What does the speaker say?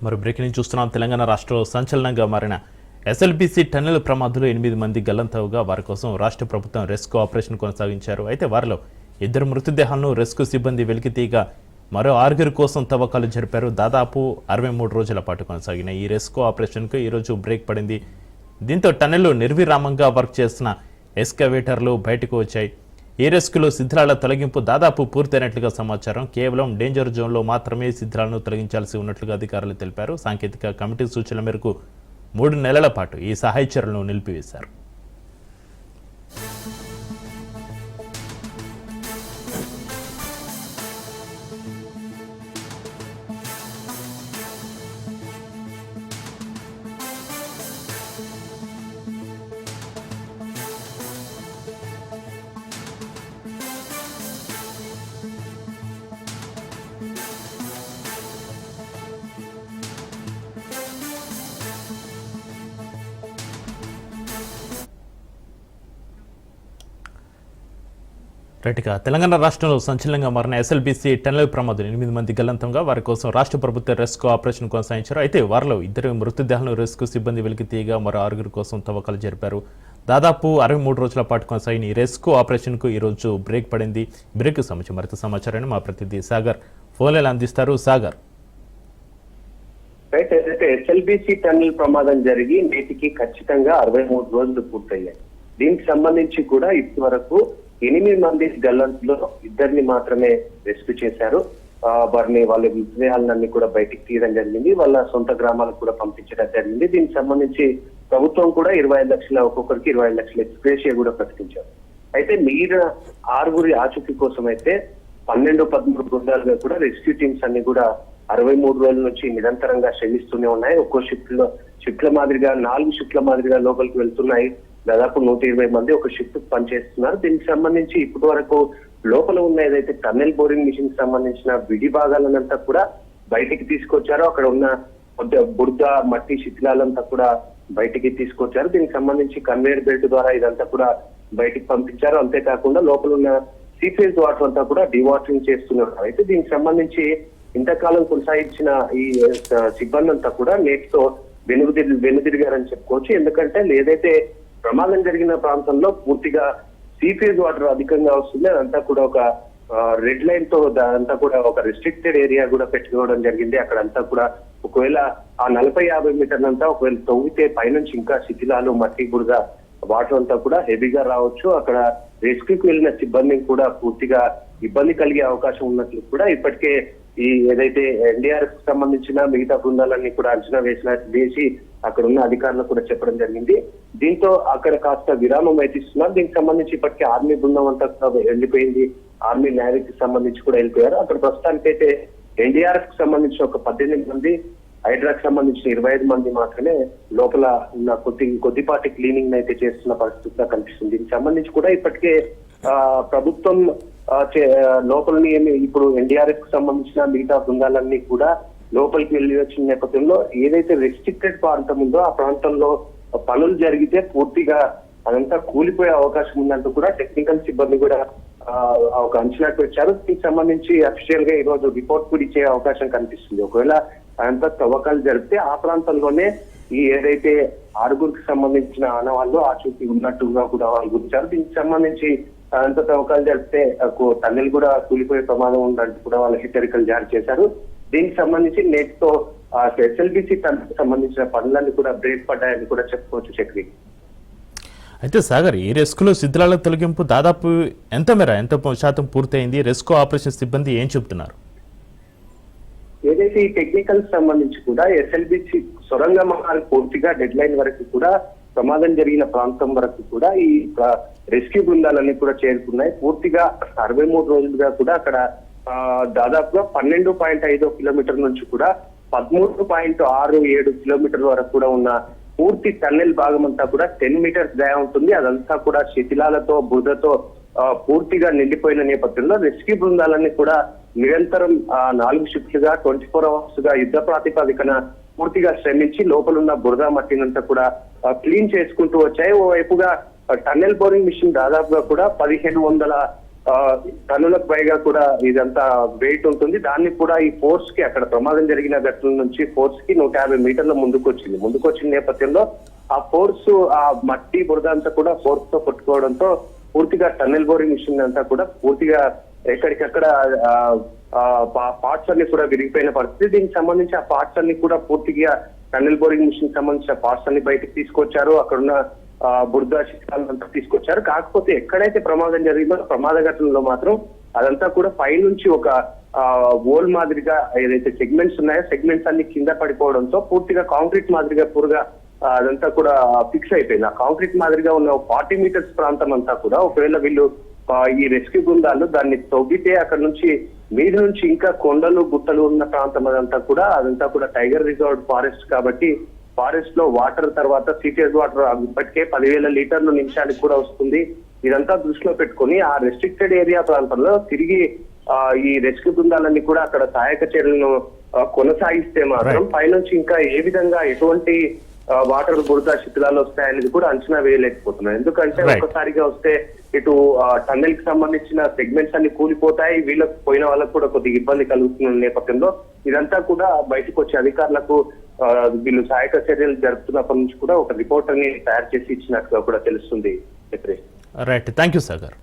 మరి breaking news చూస్తున్నాం. తెలంగాణ రాష్ట్రంలో సంచలనంగా మారిన ఎస్ఎల్బీసీ టన్నెల్ ప్రమాదంలో 8 మంది గల్లంతవుగా వారి కోసం రాష్ట్ర ప్రభుత్వం రెస్క్యూ ఆపరేషన్ కొనసాగించారు. అయితే వారిలో 2 మృతదేహాలను రెస్క్యూ సిబ్బంది వెలికితీయగా మరో 6 కోసం తవ్వకాలు జరిపారు. దాదాపు 63 రోజుల పాటు కొనసాగిన ఈ రెస్క్యూ ఆపరేషన్కు ఈరోజు బ్రేక్ పడింది. దీంతో టన్నెల్లో నిర్విరామంగా వర్క్ చేస్తున్న ఎస్కవేటర్లు బయటకు వచ్చాయి. ఈ రెస్క్యూలో శిథిలాల తొలగింపు దాదాపు పూర్తయినట్లుగా సమాచారం. కేవలం డేంజర్ జోన్లో మాత్రమే శిథిలాలను తొలగించాల్సి ఉన్నట్లుగా అధికారులు తెలిపారు. సాంకేతిక కమిటీ సూచనల మేరకు 3 నెలల పాటు ఈ సహాయ చర్యలను నిలిపివేశారు. రైట్గా తెలంగాణ రాష్ట్రంలో సంచలనంగా మారిన ఎస్ఎల్బీసీ టన్నెల్ ప్రమాదం 8 మంది గల్లంతంగా వారి కోసం రాష్ట్ర ప్రభుత్వ రెస్క్యూ ఆపరేషన్ కొనసాగించారు. అయితే వారిలో 2 మృతదేహాలను రెస్క్యూ సిబ్బంది వెలికి తీయగా మరో 6 కోసం తవ్వకాలు జరిపారు. దాదాపు 63 రోజుల పాటు కొనసాగిన ఈ రెస్క్యూ ఆపరేషన్కు ఈరోజు బ్రేక్ పడింది. బ్రేక్ సంబంధించి మరింత సమాచారాన్ని మా ప్రతినిధి సాగర్ ఫోన్లో అందిస్తారు. సాగర్, ఏదైతే ఎస్ఎల్బీసీ టన్నెల్ ప్రమాదం జరిగి నేటికి ఖచ్చితంగా 63 రోజులు పూర్తయ్యాయి. దీనికి సంబంధించి కూడా ఇప్పటి వరకు 8 మంది గల్లంతులో 2 మాత్రమే రెస్క్యూ చేశారు. వారిని వాళ్ళ మృతదేహాలన్నీ కూడా బయటికి తీయడం జరిగింది. వాళ్ళ సొంత గ్రామాలకు కూడా పంపించడం జరిగింది. దీనికి సంబంధించి ప్రభుత్వం కూడా 25 లక్షల ఒక్కొక్కరికి 25 లక్షల ఎక్స్గ్రేషియా కూడా ప్రకటించారు. అయితే మిగిలిన 6 ఆచూకీ కోసం అయితే 12-13 బృందాలుగా కూడా రెస్క్యూ టీమ్స్ అన్ని కూడా 63 రోజుల నుంచి నిరంతరంగా శ్రమిస్తూనే ఉన్నాయి. ఒక్కో షిఫ్ట్ల మాదిరిగా 4 షిఫ్ట్ల మాదిరిగా లోపలికి వెళ్తున్నాయి. దాదాపు 120 మంది ఒక షిఫ్ట్ పనిచేస్తున్నారు. దీనికి సంబంధించి ఇప్పటి వరకు లోపల ఉన్న ఏదైతే టన్నెల్ బోరింగ్ మిషన్ సంబంధించిన విడి భాగాలనంతా కూడా బయటికి తీసుకొచ్చారో, అక్కడ ఉన్న బురద మట్టి శిథిలాలంతా కూడా బయటికి తీసుకొచ్చారు. దీనికి సంబంధించి కన్వేయర్ బెల్ట్ ద్వారా ఇదంతా కూడా బయటికి పంపించారు. అంతేకాకుండా లోపల ఉన్న సీఫేజ్ వాటర్ అంతా కూడా డివాటరింగ్ చేస్తున్నారు. అయితే దీనికి సంబంధించి ఇంతకాలం కొనసాగించిన ఈ సిబ్బంది అంతా కూడా నేటితో వెనుదిరిగారని చెప్పుకోవచ్చు. ఎందుకంటే ఏదైతే ప్రమాదం జరిగిన ప్రాంతంలో పూర్తిగా సీఫేజ్ వాటర్ అధికంగా వస్తుంది. అదంతా కూడా ఒక రెడ్ లైన్ తో అంతా కూడా ఒక రిస్ట్రిక్టెడ్ ఏరియా కూడా పెట్టుకోవడం జరిగింది. అక్కడంతా కూడా ఒకవేళ ఆ 40-50 మీటర్లంతా ఒకవేళ తవ్వితే పైనుంచి ఇంకా శిథిలాలు మట్టి బురద వాటర్ అంతా కూడా హెవీగా రావచ్చు. అక్కడ రెస్క్యూకి వెళ్ళిన సిబ్బందికి కూడా పూర్తిగా ఇబ్బంది కలిగే అవకాశం ఉన్నట్లు కూడా ఇప్పటికే ఈ ఏదైతే ఎన్డీఆర్ఎఫ్ సంబంధించిన మిగతా బృందాలన్నీ కూడా అంచనా వేసి అక్కడ ఉన్న అధికారులకు కూడా చెప్పడం జరిగింది. దీంతో అక్కడ కాస్త విరామం అయితే ఇస్తున్నారు. దీనికి సంబంధించి ఇప్పటికే ఆర్మీ బృందం అంతా వెళ్ళిపోయింది. ఆర్మీ నేవీకి సంబంధించి కూడా వెళ్ళిపోయారు. అక్కడ ప్రస్తుతానికైతే ఎన్డీఆర్ఎఫ్ కి సంబంధించి ఒక 18 మంది, హైడ్రాకి సంబంధించిన 25 మంది మాత్రమే లోపల ఉన్న కొద్దిపాటి క్లీనింగ్ అయితే చేస్తున్న పరిస్థితిగా కనిపిస్తుంది. దీనికి సంబంధించి కూడా ఇప్పటికే ప్రభుత్వం లోపలని ఇప్పుడు ఎన్డీఆర్ఎఫ్ కి సంబంధించిన మిగతా బృందాలన్నీ కూడా లోపలికి వెళ్ళి వచ్చిన నేపథ్యంలో ఏదైతే రెస్ట్రిక్టెడ్ ప్రాంతం ఉందో ఆ ప్రాంతంలో పనులు జరిగితే పూర్తిగా అదంతా కూలిపోయే అవకాశం ఉందంటూ కూడా టెక్నికల్ సిబ్బంది కూడా ఒక అంచనాకు వచ్చారు. దీనికి సంబంధించి అఫీషియల్ గా ఈ రోజు రిపోర్ట్ కూడా ఇచ్చే అవకాశం కనిపిస్తుంది. ఒకవేళ అదంతా తవ్వకాలు జరిపితే ఆ ప్రాంతంలోనే ఈ ఏదైతే 6 సంబంధించిన ఆనవాళ్ళు ఆచూకీ ఉన్నట్టుగా కూడా వాళ్ళు గుర్తించారు. దీనికి సంబంధించి అంత తవ్వకాలు జరిపితే టన్నెల్ కూడా కూలిపోయే ప్రమాదం ఉందంటూ కూడా వాళ్ళు హెచ్చరికలు జారీ చేశారు. దీనికి సంబంధించి నేటితో ఎస్ఎల్బీసీ టన్నెల్ సంబంధించిన పనులన్నీ కూడా బ్రేక్ పడ్డాయని కూడా చెప్పుకోవచ్చు. చక్రి, అయితే సాగర్, ఈ రెస్క్యూలో శిథిలాల తొలగింపు దాదాపు ఎంత శాతం పూర్తయింది? రెస్క్యూ ఆపరేషన్ సిబ్బంది ఏం చెబుతున్నారు? ఏదైతే ఈ టెక్నికల్ సంబంధించి కూడా ఎస్ఎల్బీసీ సొరంగ మహాల్ పూర్తిగా డెడ్ లైన్ వరకు కూడా ప్రమాదం జరిగిన ప్రాంతం వరకు కూడా ఈ రెస్క్యూ బృందాలన్నీ కూడా చేరుకున్నాయి. పూర్తిగా 63 రోజులుగా కూడా అక్కడ దాదాపుగా 12.5 కిలోమీటర్ల నుంచి కూడా 13.67 కిలోమీటర్ల వరకు కూడా ఉన్న పూర్తి టన్నెల్ భాగం అంతా కూడా 10 మీటర్స్ దయ ఉంటుంది. అదంతా కూడా శిథిలాలతో బురదతో పూర్తిగా నిండిపోయిన నేపథ్యంలో రెస్క్యూ బృందాలన్నీ కూడా నిరంతరం 4 షిఫ్ట్లుగా 24 అవర్స్ గా యుద్ధ ప్రాతిపదికన పూర్తిగా శ్రమించి లోపలున్న బురద మట్టినంతా కూడా క్లీన్ చేసుకుంటూ వచ్చాయి. ఓవైపుగా టన్నెల్ బోరింగ్ మిషన్ దాదాపుగా కూడా 1500 టన్నులకు పైగా కూడా ఇదంతా వెయిట్ ఉంటుంది. దాన్ని కూడా ఈ ఫోర్స్ కి అక్కడ ప్రమాదం జరిగిన ఘటన నుంచి ఫోర్స్ కి 150 మీటర్ల ముందుకొచ్చిన నేపథ్యంలో ఆ ఫోర్స్ ఆ మట్టి బురద అంతా కూడా ఫోర్స్ తో కొట్టుకోవడంతో పూర్తిగా టన్నెల్ బోరింగ్ మిషన్ అంతా కూడా పూర్తిగా ఎక్కడికక్కడ పార్ట్స్ అన్ని కూడా విరిగిపోయిన పరిస్థితి. దీనికి సంబంధించి ఆ పార్ట్స్ అన్ని కూడా పూర్తిగా టన్నెల్ బోరింగ్ మిషన్ సంబంధించిన పార్ట్స్ అన్ని బయటకు తీసుకొచ్చారు. అక్కడున్న బురద శిథిలాలంతా తీసుకొచ్చారు. కాకపోతే ఎక్కడైతే ప్రమాదం జరిగిందో ప్రమాద ఘటనలో మాత్రం అదంతా కూడా పైనుంచి ఒక ఓల్ మాదిరిగా ఏదైతే సెగ్మెంట్స్ ఉన్నాయో సెగ్మెంట్స్ అన్ని కింద పడిపోవడంతో పూర్తిగా కాంక్రీట్ మాదిరిగా పూర్గా అదంతా కూడా ఫిక్స్ అయిపోయింది. ఆ కాంక్రీట్ మాదిరిగా ఉన్న 40 మీటర్స్ ప్రాంతం అంతా కూడా ఒకవేళ వీళ్ళు ఈ రెస్క్యూ బృందాలు దాన్ని తవ్వితే అక్కడ నుంచి మీద నుంచి ఇంకా కొండలు గుట్టలు ఉన్న ప్రాంతం అదంతా కూడా టైగర్ రిజర్వ్ ఫారెస్ట్ కాబట్టి ఫారెస్ట్ లో వాటర్ తర్వాత సీటేజ్ వాటర్ ఇప్పటికే 10,000 లీటర్లు నిమిషానికి కూడా వస్తుంది. ఇదంతా దృష్టిలో పెట్టుకుని ఆ రెస్ట్రిక్టెడ్ ఏరియా ప్రాంతంలో తిరిగి ఈ రెస్క్యూ బృందాలన్నీ కూడా అక్కడ సహాయక చర్యలను కొనసాగిస్తే మాత్రం పైనుంచి ఇంకా ఏ విధంగా ఎటువంటి వాటర్ బురద శిథిలాలు వస్తాయనేది కూడా అంచనా వేయలేకపోతున్నాయి. ఎందుకంటే ఒక్కసారిగా వస్తే ఇటు టన్నెల్ కి సంబంధించిన సెగ్మెంట్స్ అన్ని కూలిపోతాయి, వీళ్ళకి పోయిన వాళ్ళకు కూడా కొద్దిగా ఇబ్బంది కలుగుతున్న నేపథ్యంలో ఇదంతా కూడా బయటకు వచ్చే అధికారులకు వీళ్ళు సహాయక చర్యలు జరుపుతున్నప్పటి నుంచి కూడా ఒక రిపోర్ట్ ని తయారు చేసి ఇచ్చినట్టుగా కూడా తెలుస్తుంది. Right, thank you Sagar.